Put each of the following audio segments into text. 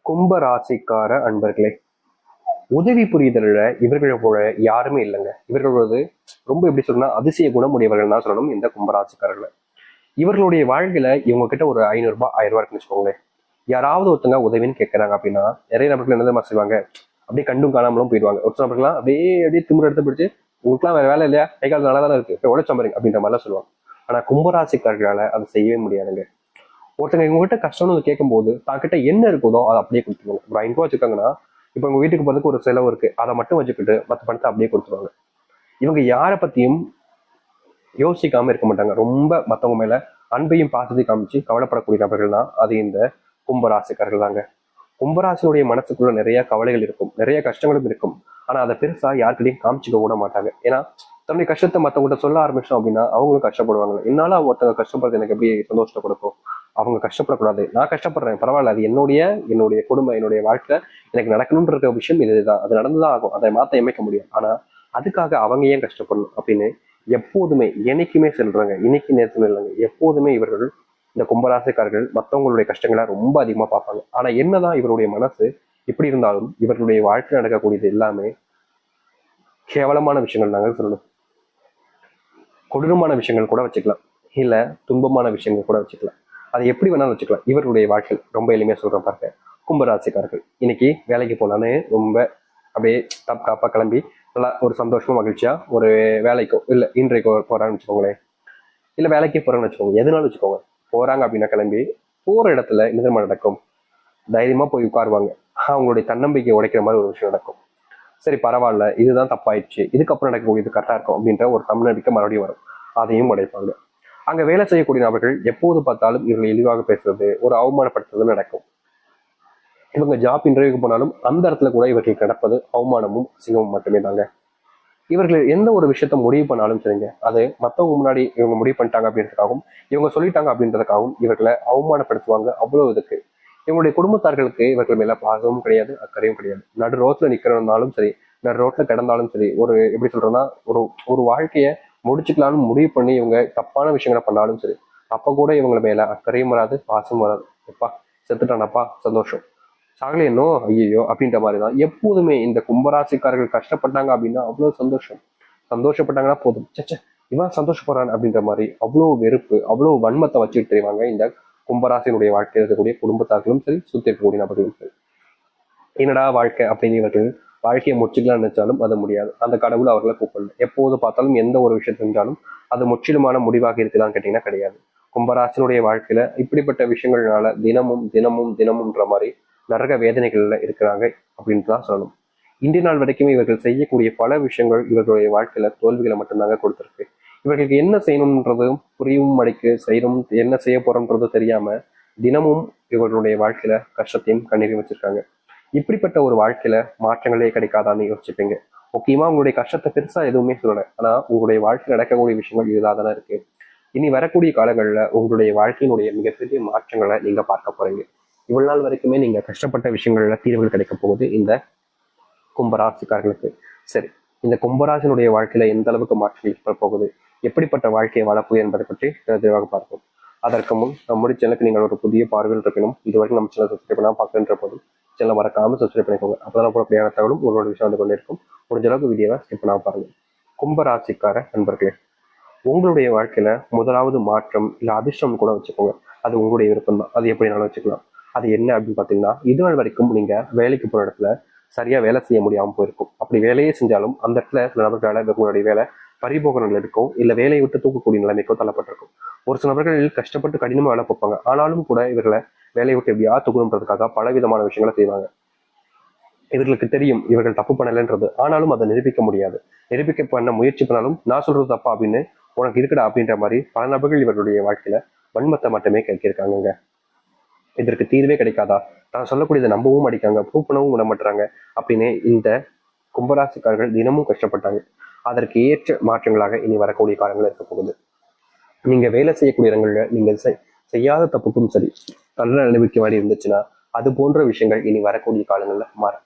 கும்ப ராசிக்கார அன்பர்களே, உதவி புரிதல்ல இவர்களை போல யாருமே இல்லைங்க. இவர்களோடு ரொம்ப எப்படி சொல்லணும்னா அதிசய குணமுடையவர்கள் தான் சொல்லணும் இந்த கும்பராசிக்காரர்களை. இவர்களுடைய வாழ்க்கையில இவங்க கிட்ட ஒரு 500 ரூபாய் 1000 ரூபாய் இருக்குன்னு வச்சுக்கோங்களேன். யாராவது ஒருத்தங்க உதவின்னு கேட்கறாங்க அப்படின்னா நிறைய நபர்கள் என்னதான் செய்வாங்க, அப்படியே கண்டும் காணாமலும் போயிடுவாங்க. ஒரு சில நபர்கள்லாம் அப்படியே அப்படியே திமிர எடுத்து பிடிச்சு, உங்களுக்குலாம் வேற வேலை இல்லையா, கை கால் நல்லா தானே இருக்கு, உழைச்சம்பரிங்க அப்படின்ற மாதிரிலாம் சொல்லுவாங்க. ஆனா கும்பராசிக்காரர்களால அதை செய்யவே முடியாதுங்க. ஒருத்தங்க இவங்ககிட்ட கஷ்டம்னு கேட்கும்போது தாங்கிட்ட என்ன இருக்குதோ அதை அப்படியே கொடுத்துருவாங்க. ஒரு 500 ரூபாய் வச்சுருக்காங்கன்னா இப்போ உங்க வீட்டுக்கு போறதுக்கு ஒரு செலவு இருக்கு, அதை மட்டும் வச்சுக்கிட்டு மற்ற பணத்தை அப்படியே கொடுத்துருவாங்க. இவங்க யாரை பத்தியும் யோசிக்காம இருக்க மாட்டாங்க. ரொம்ப மற்றவங்க மேல அன்பையும் பாசத்தையும் காமிச்சு கவலைப்படக்கூடிய நபர்கள் தான் அது இந்த கும்பராசிக்காரர்கள் தாங்க. கும்பராசினுடைய மனசுக்குள்ள நிறைய கவலைகள் இருக்கும், நிறைய கஷ்டங்களும் இருக்கும். ஆனா அதை பெருசா யாருக்கிட்டையும் காமிச்சுக்க கூட மாட்டாங்க. ஏன்னா தன்னுடைய கஷ்டத்தை மற்றவங்கள்ட்ட சொல்ல ஆரம்பிச்சோம் அப்படின்னா அவங்களும் கஷ்டப்படுவாங்க. என்னால ஒருத்தவங்க கஷ்டப்படுறது எனக்கு எப்படி சந்தோஷத்தை கொடுக்கும், அவங்க கஷ்டப்படக்கூடாது, நான் கஷ்டப்படுறேன் பரவாயில்ல, அது என்னுடைய என்னுடைய குடும்பம் என்னுடைய வாழ்க்கை, எனக்கு நடக்கணும்ன்ற விஷயம் இதுதான், அது நடந்துதான் ஆகும், அதை மாத்த அமைக்க முடியும். ஆனா அதுக்காக அவங்க ஏன் கஷ்டப்படணும் அப்படின்னு எப்போதுமே என்னைக்குமே சொல்றாங்க. இன்னைக்கு நேரத்துல இல்லைங்க, எப்போதுமே இவர்கள் இந்த கும்பராசிக்காரர்கள் மற்றவங்களுடைய கஷ்டங்களை ரொம்ப அதிகமா பார்ப்பாங்க. ஆனா என்னதான் இவருடைய மனசு இப்படி இருந்தாலும் இவர்களுடைய வாழ்க்கை நடக்கக்கூடியது எல்லாமே கேவலமான விஷயங்கள் நாங்கள் சொல்லணும். கொடூரமான விஷயங்கள் கூட வச்சுக்கலாம், இல்ல துன்பமான விஷயங்கள் கூட வச்சுக்கலாம். அதை எப்படி வேணாலும் வச்சுக்கலாம். இவருடைய வாழ்க்கை ரொம்ப எளிமையா சொல்றேன் பாருங்க. கும்பராசிக்காரர்கள் இன்னைக்கு வேலைக்கு போனான்னு ரொம்ப அப்படியே டாப் டாப்பா கிளம்பி நல்லா ஒரு சந்தோஷமா மகிழ்ச்சியா ஒரு வேலைக்கோ இல்ல இன்றைக்கோ போறான்னு வச்சுக்கோங்களேன், இல்ல வேலைக்கே போறான்னு வச்சுக்கோங்க, எதுனாலும் வச்சுக்கோங்க. போறாங்க அப்படின்னா கிளம்பி போற இடத்துல என்ன நடக்கும், தைரியமா போய் உட்காருவாங்க. அவங்களுடைய தன்னம்பிக்கை உடைக்கிற மாதிரி ஒரு விஷயம் நடக்கும். சரி பரவாயில்ல, இதுதான் தப்பாயிடுச்சு, இதுக்கப்புறம் நடக்கக்கூடிய இது கரெக்டா இருக்கும் அப்படின்ற ஒரு தன்னம்பிக்கை மறுபடியும் வரும். அதையும் உடைப்பாங்க. அங்க வேலை செய்யக்கூடிய நபர்கள் எப்போது பார்த்தாலும் இவர்களை இழிவாக பேசுறது, ஒரு அவமானப்படுத்துறது நடக்கும். இவங்க ஜாப் இன்டர்வியூக்கு போனாலும் அந்த இடத்துல கூட இவர்கள் கிடப்பது அவமானமும் அசிங்கமும் மட்டுமே தாங்க. இவர்கள் எந்த ஒரு விஷயத்த முடிவு பண்ணாலும் சரிங்க, அது மற்றவங்க முன்னாடி இவங்க முடிவு பண்ணிட்டாங்க அப்படின்றதுக்காகவும் இவங்க சொல்லிட்டாங்க அப்படின்றதுக்காகவும் இவர்களை அவமானப்படுத்துவாங்க. அவ்வளவு இதுக்கு இவங்களுடைய குடும்பத்தார்களுக்கு இவர்கள் மேல பாசமும் கிடையாது, அக்கறையும் கிடையாது. நடு ரோட்ல நிக்கிறனாலும் சரி, நடு ரோட்ல கிடந்தாலும் சரி, ஒரு எப்படி சொல்றேன்னா ஒரு ஒரு வாழ்க்கைய முடிச்சுக்கலாம்னு முடிவு பண்ணி இவங்க தப்பான விஷயங்களை பண்ணாலும் சரி, அப்ப கூட இவங்க மேல அக்கறையும் வராது, பாசமும் வராது. எப்பா செத்துட்டானப்பா சந்தோஷம், சாகலையோ ஐயோ அப்படின்ற மாதிரிதான் எப்போதுமே. இந்த கும்பராசிக்காரர்கள் கஷ்டப்பட்டாங்க அப்படின்னா அவ்வளவு சந்தோஷம், சந்தோஷப்பட்டாங்கன்னா போதும், சச்ச இவன் சந்தோஷப்படுறான் அப்படின்ற மாதிரி அவ்வளவு வெறுப்பு, அவ்வளவு வன்மத்தை வச்சுட்டு தெரிவாங்க இந்த கும்பராசினுடைய வாழ்க்கையில் இருக்கக்கூடிய குடும்பத்தார்களும் சரி, சுத்தி இருக்கக்கூடிய நபர்களும் சரி. என்னடா வாழ்க்கை அப்படின்னு இவர்கள் வாழ்க்கையை முடிச்சுக்கலாம்னு நினைச்சாலும் அது முடியாது. அந்த கடவுள் அவர்களை கூப்பிடல. எப்போது பார்த்தாலும் எந்த ஒரு விஷயம் செஞ்சாலும் அது முற்றிலுமான முடிவாக இருக்குதான்னு கேட்டீங்கன்னா கிடையாது. கும்பராசினுடைய வாழ்க்கையில இப்படிப்பட்ட விஷயங்கள்னால தினமும் தினமும் தினமும்ன்ற மாதிரி நரக வேதனைகள்ல இருக்கிறாங்க அப்படின்னு தான் சொல்லணும். இந்திய நாள் வரைக்குமே இவர்கள் செய்யக்கூடிய பல விஷயங்கள் இவர்களுடைய வாழ்க்கையில தோல்விகளை மட்டும்தாங்க கொடுத்துருக்கு. இவர்களுக்கு என்ன செய்யணும்ன்றதும் புரியவும் மடிக்கு செய்யணும், என்ன செய்ய போறோம்ன்றதும் தெரியாம தினமும் இவர்களுடைய வாழ்க்கையில கஷ்டத்தையும் கண்ணீரையும் வச்சிருக்காங்க. இப்படிப்பட்ட ஒரு வாழ்க்கையில மாற்றங்களே கிடைக்காதான்னு யோசிச்சுப்பீங்க. முக்கியமா உங்களுடைய கஷ்டத்தை பெருசா எதுவுமே சொல்லலை, ஆனா உங்களுடைய வாழ்க்கையில் நடக்கக்கூடிய விஷயங்கள் இதுதான் தானே இருக்கு. இனி வரக்கூடிய காலங்கள்ல உங்களுடைய வாழ்க்கையினுடைய மிகப்பெரிய மாற்றங்களை நீங்க பார்க்க போறீங்க. இவ்வளவு நாள் வரைக்குமே நீங்க கஷ்டப்பட்ட விஷயங்கள்ல தீர்வுகள் கிடைக்க போகுது இந்த கும்பராசிக்காரர்களுக்கு. சரி, இந்த கும்பராசினுடைய வாழ்க்கையில எந்த அளவுக்கு மாற்றங்கள் ஏற்பட போகுது, எப்படிப்பட்ட வாழ்க்கையை வாழப்போகுது என்பதை பற்றி தெளிவாக பார்ப்போம். அதற்கு முன் நம்முடைய சேனலுக்கு நீங்கள் ஒரு புதிய பார்வையில் இருக்கணும், இதுவரைக்கும் நம்ம சேனல் சப்ஸ்கிரைப் பண்ணாம பார்க்கின்ற போது சேனல் மறக்காம சப்ஸ்கிரைப் பண்ணிக்கோங்க. அப்பதான் போடக்கூடிய தகவலும் உங்களோட விஷயம் வந்து கொண்டே இருக்கும். முடிஞ்ச அளவுக்கு வீடியோவை ஸ்கிப் பண்ணாம பாருங்க. கும்பராசிக்கார நண்பர்களே, உங்களுடைய வாழ்க்கையில முதலாவது மாற்றம் இல்ல அதிர்ஷ்டம் கூட வச்சுக்கோங்க, அது உங்களுடைய விருப்பம் தான், அது எப்படினாலும் வச்சுக்கலாம். அது என்ன அப்படின்னு பாத்தீங்கன்னா, இதுவரை வரைக்கும் நீங்க வேலைக்கு போற இடத்துல சரியா வேலை செய்ய முடியாம போயிருக்கும். அப்படி வேலையே செஞ்சாலும் அந்த இடத்துல சில நபர்களால உங்களுடைய வேலை பறிபோக நிலைக்கும், இல்ல வேலையை விட்டு தூக்கக்கூடிய நிலைமைக்கோ தள்ளப்பட்டிருக்கும். ஒரு சில நபர்கள் கஷ்டப்பட்டு கடினமா வேலை பார்ப்பாங்க, ஆனாலும் கூட இவர்களை வேலையை விட்டு எப்படியா தூக்கணுன்றதுக்காக பல விதமான விஷயங்களை செய்வாங்க. இவர்களுக்கு தெரியும் இவர்கள் தப்பு பண்ணலைன்றது, ஆனாலும் அதை நிரூபிக்க முடியாது. நிரூபிக்க பண்ண முயற்சி பண்ணாலும் நான் சொல்றது தப்பா அப்படின்னு உனக்கு இருக்குடா அப்படின்ற மாதிரி பல நபர்கள் இவர்களுடைய வாழ்க்கையில வன்மத்தை மட்டுமே கேட்கிருக்காங்க. இதற்கு தீர்வே கிடைக்காதா, நான் சொல்லக்கூடியதை நம்பவும் அடிக்காங்க, ப்ரூவ் பண்ணவும் விட மாட்டாங்க அப்படின்னு இந்த கும்பராசிக்காரர்கள் தினமும் கஷ்டப்பட்டாங்க. அதற்கு ஏற்ற மாற்றங்களாக இனி வரக்கூடிய காலங்கள் இருக்க போகுது. நீங்க வேலை செய்யக்கூடிய இடங்கள்ல நீங்க செய்யாத தப்புக்கும் சரி, நல்ல நிலைமைக்கு மாதிரி இருந்துச்சுன்னா அது போன்ற விஷயங்கள் இனி வரக்கூடிய காலங்களில்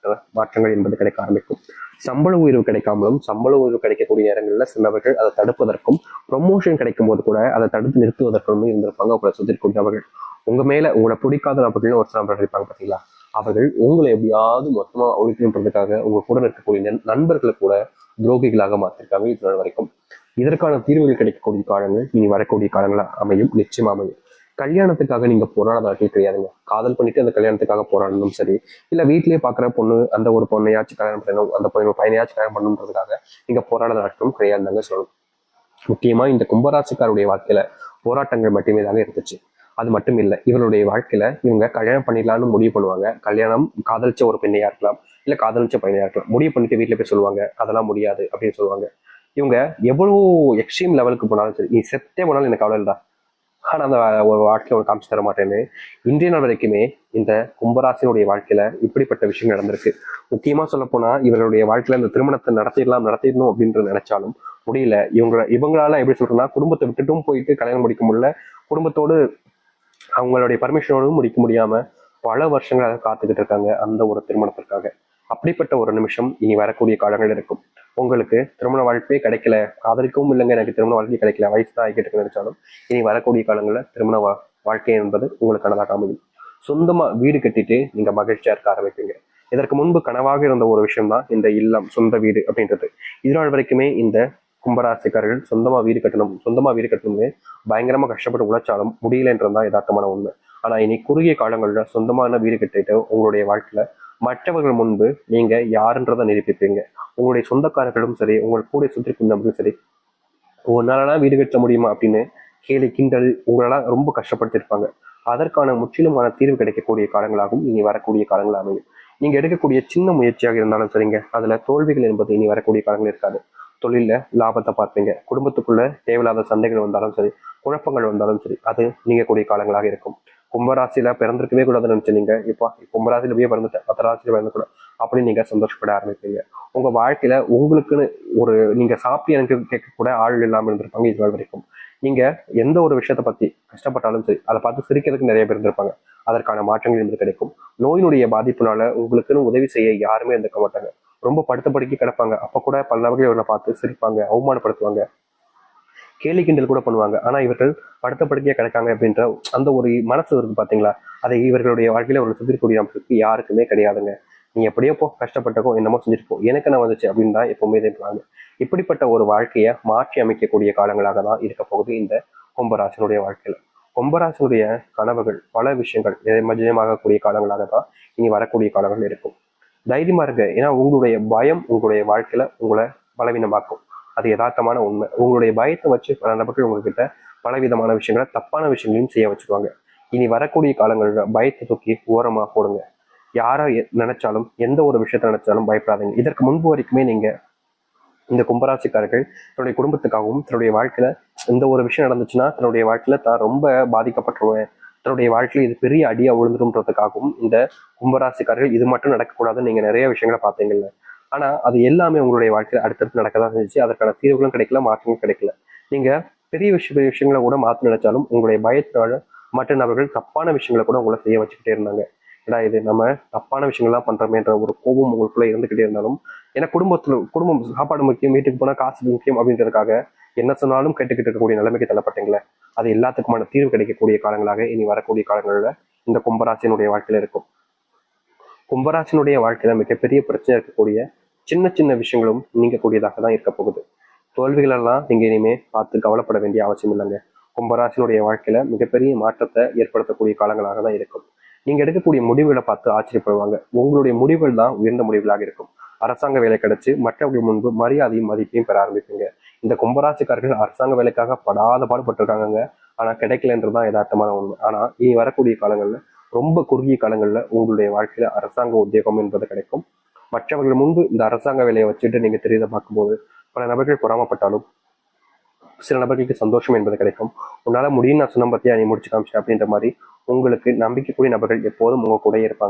மாற்றங்கள் என்பது கிடைக்க ஆரம்பிக்கும். சம்பள உயர்வு கிடைக்காமலும் சம்பள உயர்வு கிடைக்கக்கூடிய நேரங்கள்ல சிலவர்கள் அதை தடுப்பதற்கும், ப்ரொமோஷன் கிடைக்கும் போது கூட அதை தடுத்து நிறுத்துவதற்கும் இருந்திருப்பாங்க உங்களை சுற்றி கூடியவர்கள். உங்க மேல உங்களை பிடிக்காத நபர்கள்னு ஒரு சில நபர்கள் இருப்பாங்க பார்த்தீங்களா, அவர்கள் உங்களை எப்படியாவது மொத்தமா ஒழிக்கணுன்றதுக்காக உங்க கூட இருக்கக்கூடிய நண்பர்களை கூட துரோகிகளாக மாற்றிருக்காங்க இது நாள் வரைக்கும். இதற்கான தீர்வுகள் கிடைக்கக்கூடிய காலங்கள் இனி வரக்கூடிய காலங்களா அமையும், நிச்சயமா அமையும். கல்யாணத்துக்காக நீங்க போராட நாட்கள் கிடையாதுங்க. காதல் பண்ணிட்டு அந்த கல்யாணத்துக்காக போராடணும் சரி, இல்ல வீட்லயே பாக்குற பொண்ணு அந்த ஒரு பொண்ணையாச்சும் கல்யாணம் பண்ணணும், அந்த பையனையாச்சும் கல்யாணம் பண்ணணுன்றதுக்காக நீங்க போராட நாட்களும் கிடையாதுங்க சொல்லணும். முக்கியமா இந்த கும்பராசிக்காருடைய வாழ்க்கையில போராட்டங்கள் மட்டுமே தாங்க இருந்துச்சு. அது மட்டும் இல்லை, இவருடைய வாழ்க்கையில இவங்க கல்யாணம் பண்ணிடலாம்னு முடிவு பண்ணுவாங்க. கல்யாணம் காதலிச்ச ஒரு பெண்ணையா இருக்கலாம், இல்ல காதலிச்ச பையனையா இருக்கலாம். முடிவு பண்ணிட்டு வீட்டுல போய் சொல்லுவாங்க அதெல்லாம் முடியாது அப்படின்னு சொல்லுவாங்க. இவங்க எவ்வளவு எக்ஸ்ட்ரீம் லெவலுக்கு போனாலும் சரி, நீ செத்தே போனாலும் எனக்கு அவ்வளவு இல்லடா, ஆனா அந்த ஒரு வாழ்க்கையை உனக்கு காமிச்சு தர மாட்டேன்னு இன்றைய நாள் வரைக்குமே இந்த கும்பராசினுடைய வாழ்க்கையில இப்படிப்பட்ட விஷயம் நடந்திருக்கு. முக்கியமா சொல்ல போனா இவர்களுடைய வாழ்க்கையில இந்த திருமணத்தை நடத்திடணும் அப்படின்னு நினைச்சாலும் முடியல. இவங்களால எப்படி சொல்றேன்னா, குடும்பத்தை விட்டுட்டும் போயிட்டு கல்யாணம் முடிக்க முடியல, குடும்பத்தோடு அவங்களுடைய பர்மிஷனோடும் முடிக்க முடியாம பல வருஷங்களாக காத்துக்கிட்டு இருக்காங்க அந்த ஒரு திருமணத்திற்காக. அப்படிப்பட்ட ஒரு நிமிஷம் இனி வரக்கூடிய காலங்கள் இருக்கும். உங்களுக்கு திருமண வாழ்க்கையே கிடைக்கல, காதலிக்கவும் இல்லைங்க, எனக்கு திருமண வாழ்க்கையே கிடைக்கல, வயசு தான் ஆகிட்டு நினைச்சாலும் இனி வரக்கூடிய காலங்களில் திருமண வாழ்க்கை என்பது உங்களுக்கானதாக அமையும். சொந்தமா வீடு கட்டிட்டு நீங்க மகிழ்ச்சியா இருக்க ஆரம்பிப்பீங்க. இதற்கு முன்பு கனவாக இருந்த ஒரு விஷயம் தான் இந்த இல்லம், சொந்த வீடு அப்படின்றது. இதனால் வரைக்குமே இந்த கும்பராசிக்காரர்கள் சொந்தமா வீடு கட்டணும்னு பயங்கரமா கஷ்டப்பட்டு உழைச்சாலும் முடியலன்றதுதான் யதார்த்தமான உண்மை. ஆனா இனி குறுகிய காலங்கள்ல சொந்தமான வீடு கட்டிட்டு உங்களுடைய வாழ்க்கையில மற்றவர்கள் முன்பு நீங்க யாருன்றதை நிரூபிப்பீங்க. உங்களுடைய சொந்தக்காரர்களும் சரி, உங்கள் கூட சுற்றி நபர்களும் சரி, உன்னாலலாம் வீடு கட்ட முடியுமா அப்படின்னு கேலி கிண்டல் உங்களெல்லாம் ரொம்ப கஷ்டப்படுத்திருப்பாங்க. அதற்கான முற்றிலுமான தீர்வு கிடைக்கக்கூடிய காலங்களாகவும் இனி வரக்கூடிய காலங்கள் அமையும். நீங்க எடுக்கக்கூடிய சின்ன முயற்சியாக இருந்தாலும் சரிங்க, அதுல தோல்விகள் என்பது இனி வரக்கூடிய காலங்கள் இருக்காது. தொழில லாபத்தை பார்ப்பீங்க. குடும்பத்துக்குள்ள தேவையில்லாத சண்டைகள் வந்தாலும் சரி, குழப்பங்கள் வந்தாலும் சரி, அது நீங்கக்கூடிய காலங்களாக இருக்கும். கும்பராசியில பிறந்திருக்கவே கூடாதுன்னு நினைச்சு நீங்க இப்போ கும்பராசியில போய் பிறந்துட்டேன், 10 ராசியில பிறந்துக்கூடாது அப்படின்னு நீங்க சந்தோஷப்பட ஆரம்பிப்பீங்க. உங்க வாழ்க்கையில உங்களுக்குன்னு ஒரு நீங்க சாப்பிட்டு எனக்கு கேட்க கூட ஆள் இல்லாமல் இருந்திருப்பாங்க இது வரைக்கும். நீங்க எந்த ஒரு விஷயத்த பத்தி கஷ்டப்பட்டாலும் சரி, அதை பார்த்து சிரிக்கிறதுக்கு நிறைய பேர் இருந்திருப்பாங்க. அதற்கான மாற்றங்கள் இருந்து கிடைக்கும். நோயினுடைய பாதிப்புனால உங்களுக்குன்னு உதவி செய்ய யாருமே இருந்திருக்க மாட்டாங்க. ரொம்ப படுத்த படுக்கி கிடப்பாங்க. அப்ப கூட பல நபர்கள் இவரை பார்த்து சிரிப்பாங்க, அவமானப்படுத்துவாங்க, கேலி கிண்டல் கூட பண்ணுவாங்க. ஆனா இவர்கள் படுத்த படுக்கையா கிடக்காங்க அப்படின்ற அந்த ஒரு மனசு இருக்கு பாத்தீங்களா, அதை இவர்களுடைய வாழ்க்கையில ஒரு சுத்திரக்கூடிய அமைப்புக்கு யாருக்குமே கிடையாதுங்க. நீ எப்படியோ போ, கஷ்டப்பட்டக்கோ, என்னமோ செஞ்சுட்டு போ, எனக்கு என்ன வந்துச்சு அப்படின்னு தான் எப்பவுமே இருப்பாங்க. இப்படிப்பட்ட ஒரு வாழ்க்கையை மாற்றி அமைக்கக்கூடிய காலங்களாக தான் இருக்க போகுது இந்த கும்பராசனுடைய வாழ்க்கையில. கும்பராசனுடைய கனவுகள் பல விஷயங்கள் நிஜமாகக்கூடிய காலங்களாக தான் இனி வரக்கூடிய காலங்கள் இருக்கும். தைரியமா இருங்க. ஏன்னா உங்களுடைய பயம் உங்களுடைய வாழ்க்கையில உங்களை பலவீனமாக்கும். அது யதார்த்தமான உண்மை. உங்களுடைய பயத்தை வச்சு பல நபர்கள் உங்ககிட்ட பலவிதமான விஷயங்களை, தப்பான விஷயங்களையும் செய்ய வச்சுருவாங்க. இனி வரக்கூடிய காலங்கள்ல பயத்தை தூக்கி ஓரமா போடுங்க. யாரை நினைச்சாலும், எந்த ஒரு விஷயத்த நினைச்சாலும் பயப்படாதீங்க. இதற்கு முன்பு வரைக்குமே நீங்க இந்த கும்பராசிக்காரர்கள் தன்னுடைய குடும்பத்துக்காகவும் தன்னுடைய வாழ்க்கையில எந்த ஒரு விஷயம் நடந்துச்சுன்னா தன்னுடைய வாழ்க்கையில தான் ரொம்ப பாதிக்கப்பட்டுருவேன், தன்னுடைய வாழ்க்கையில இது பெரிய அடியா விழுந்துரும்ன்றதுக்காகவும் இந்த கும்பராசிக்காரர்கள் இது மட்டும் நடக்கக்கூடாதுன்னு நீங்க நிறைய விஷயங்களை பார்த்தீங்கல்ல. ஆனா அது எல்லாமே உங்களுடைய வாழ்க்கையில அடுத்தடுத்து நடக்கதான் செஞ்சுச்சு. அதற்கான தீர்வுகளும் கிடைக்கல, மாற்றமும் கிடைக்கல. நீங்க பெரிய விஷயங்களை கூட மாற்ற நினைச்சாலும் உங்களுடைய பயத்தினால மற்ற நபர்கள் தப்பான விஷயங்களை கூட உங்களை செய்ய வச்சுக்கிட்டே இருந்தாங்க. ஏடா இது நம்ம தப்பான விஷயங்கள்லாம் பண்றோமேன்ற ஒரு கோபம் உங்களுக்குள்ள இருந்துகிட்டே இருந்தாலும், ஏன்னா குடும்பம் சாப்பாடு முக்கியம், வீட்டுக்கு போனா காசு முக்கியம் அப்படின்றதுக்காக என்ன சொன்னாலும் கேட்டுக்கிட்டு இருக்கக்கூடிய நிலைமைக்கு தள்ளப்பட்டீங்களே, அது எல்லாத்துக்குமான தீர்வு கிடைக்கக்கூடிய காலங்களாக இனி வரக்கூடிய காலங்களில் இந்த கும்பராசினுடைய வாழ்க்கையில இருக்கும். கும்பராசினுடைய வாழ்க்கையில மிகப்பெரிய பிரச்சனை இருக்கக்கூடிய சின்ன சின்ன விஷயங்களும் நீங்கக்கூடியதாக தான் இருக்க போகுது. தோல்விகள் எல்லாம் நீங்க இனிமே பார்த்து கவலைப்பட வேண்டிய அவசியம் இல்லைங்க. கும்பராசினுடைய வாழ்க்கையில மிகப்பெரிய மாற்றத்தை ஏற்படுத்தக்கூடிய காலங்களாக தான் இருக்கும். நீங்க எடுக்கக்கூடிய முடிவுகளை பார்த்து ஆச்சரியப்படுவாங்க. உங்களுடைய முடிவுகள் தான் உயர்ந்த முடிவுகளாக இருக்கும். அரசாங்க வேலை கிடைச்சு மற்றவர்கள் முன்பு மரியாதையும் மதிப்பையும் பெற ஆரம்பிப்பீங்க. இந்த கும்பராசிக்காரர்கள் அரசாங்க வேலைக்காக படாத பாடுபட்டிருக்காங்க. ஆனா கிடைக்கலன்றதுதான் யதார்த்தமான உண்மை. ஆனா இனி வரக்கூடிய காலங்கள்ல ரொம்ப குறுகிய காலங்கள்ல உங்களுடைய வாழ்க்கையில அரசாங்க உத்தியோகம் என்பது கிடைக்கும். மற்றவர்கள் முன்பு இந்த அரசாங்க வேலையை வச்சுட்டு நீங்க தெரியாத பார்க்கும்போது பல நபர்கள் பொறாமப்பட்டாலும் சில நபர்களுக்கு சந்தோஷம் என்பது கிடைக்கும். உன்னால முடியும் நான் சொன்ன பத்தியா, நீ முடிச்சு காமிச்சேன் அப்படின்ற மாதிரி உங்களுக்கு நம்பிக்கைக்குரிய நபர்கள் எப்போதும் உங்க கூட இருப்பாங்க.